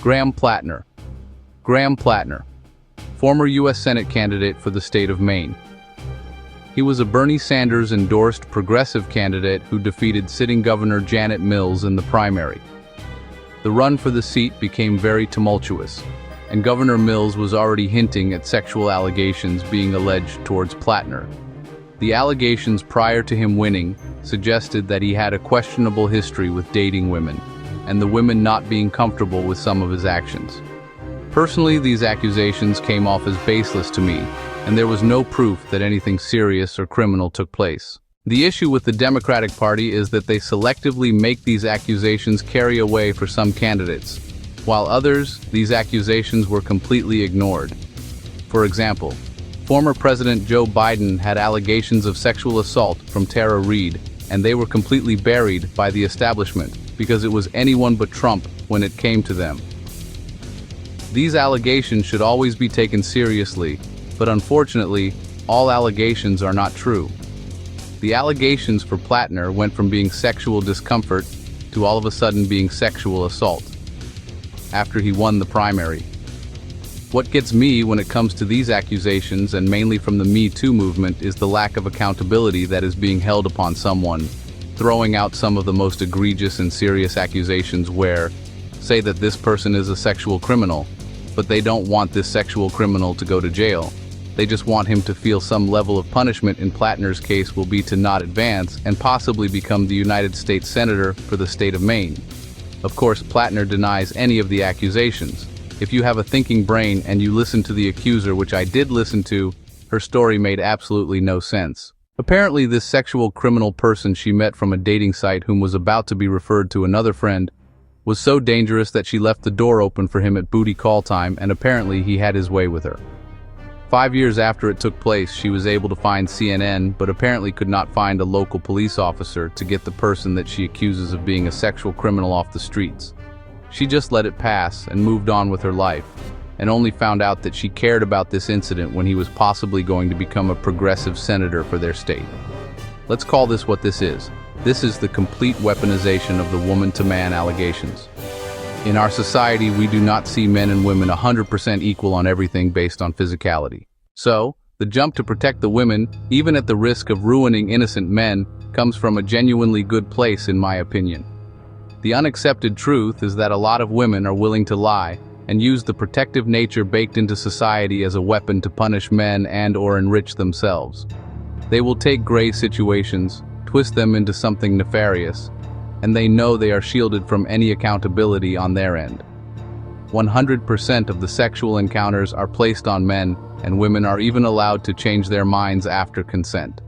Graham Plattner. Graham Plattner, former U.S. Senate candidate for the state of Maine. He was a Bernie Sanders-endorsed progressive candidate who defeated sitting Governor Janet Mills in the primary. The run for the seat became very tumultuous, and Governor Mills was already hinting at sexual allegations being alleged towards Plattner. The allegations prior to him winning suggested that he had a questionable history with dating women, and the women not being comfortable with some of his actions. Personally, these accusations came off as baseless to me, and there was no proof that anything serious or criminal took place. The issue with the Democratic Party is that they selectively make these accusations carry away for some candidates, while others, these accusations were completely ignored. For example, former President Joe Biden had allegations of sexual assault from Tara Reade, and they were completely buried by the establishment because it was anyone but Trump when it came to them. These allegations should always be taken seriously, but unfortunately, all allegations are not true. The allegations for Plattner went from being sexual discomfort to all of a sudden being sexual assault after he won the primary. What gets me when it comes to these accusations, and mainly from the Me Too movement, is the lack of accountability that is being held upon someone, throwing out some of the most egregious and serious accusations where, say that this person is a sexual criminal, but they don't want this sexual criminal to go to jail. They just want him to feel some level of punishment. In Plattner's case will be to not advance and possibly become the United States Senator for the state of Maine. Of course, Plattner denies any of the accusations. If you have a thinking brain and you listen to the accuser, which I did listen to, her story made absolutely no sense. Apparently, this sexual criminal person she met from a dating site, whom was about to be referred to another friend, was so dangerous that she left the door open for him at booty call time, and apparently he had his way with her. 5 years after it took place, she was able to find CNN, but apparently could not find a local police officer to get the person that she accuses of being a sexual criminal off the streets. She just let it pass and moved on with her life, and only found out that she cared about this incident when he was possibly going to become a progressive senator for their state. Let's call this what this is. This is the complete weaponization of the woman-to-man allegations. In our society, we do not see men and women 100% equal on everything based on physicality. So, the jump to protect the women, even at the risk of ruining innocent men, comes from a genuinely good place, in my opinion. The unaccepted truth is that a lot of women are willing to lie and use the protective nature baked into society as a weapon to punish men and/or enrich themselves. They will take gray situations, twist them into something nefarious, and they know they are shielded from any accountability on their end. 100% of the sexual encounters are placed on men, and women are even allowed to change their minds after consent.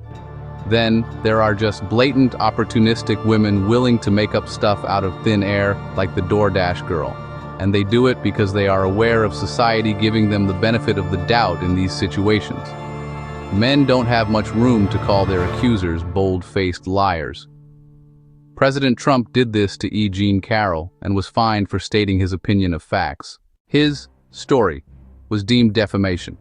Then, there are just blatant, opportunistic women willing to make up stuff out of thin air, like the DoorDash girl. And they do it because they are aware of society giving them the benefit of the doubt in these situations. Men don't have much room to call their accusers bold-faced liars. President Trump did this to E. Jean Carroll and was fined for stating his opinion of facts. His story was deemed defamation.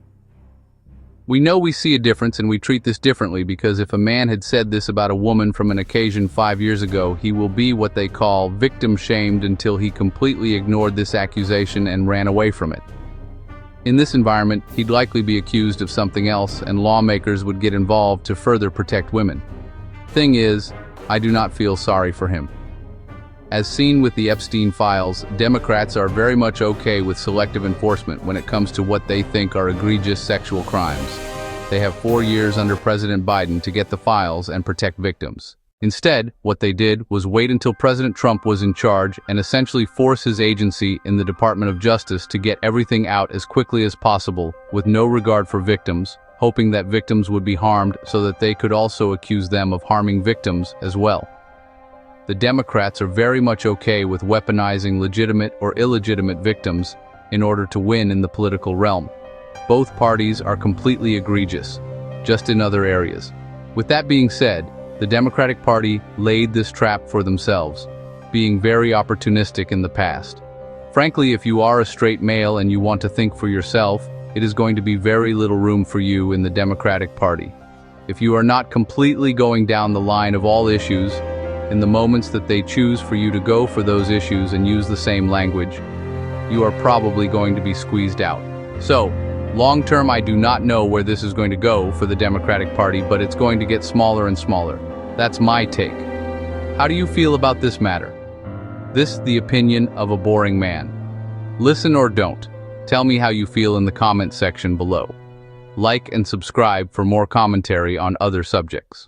We know we see a difference and we treat this differently, because if a man had said this about a woman from an occasion 5 years ago, he will be what they call victim-shamed until he completely ignored this accusation and ran away from it. In this environment, he'd likely be accused of something else, and lawmakers would get involved to further protect women. Thing is, I do not feel sorry for him. As seen with the Epstein files, Democrats are very much okay with selective enforcement when it comes to what they think are egregious sexual crimes. They have 4 years under President Biden to get the files and protect victims. Instead, what they did was wait until President Trump was in charge and essentially force his agency in the Department of Justice to get everything out as quickly as possible, with no regard for victims, hoping that victims would be harmed so that they could also accuse them of harming victims as well. The Democrats are very much okay with weaponizing legitimate or illegitimate victims in order to win in the political realm. Both parties are completely egregious, just in other areas. With that being said, the Democratic Party laid this trap for themselves, being very opportunistic in the past. Frankly, if you are a straight male and you want to think for yourself, it is going to be very little room for you in the Democratic Party. If you are not completely going down the line of all issues, in the moments that they choose for you to go for those issues and use the same language, you are probably going to be squeezed out. So, long term, I do not know where this is going to go for the Democratic Party, but it's going to get smaller and smaller. That's my take. How do you feel about this matter? This the opinion of a boring man. Listen or don't. Tell me how you feel in the comment section below. Like and subscribe for more commentary on other subjects.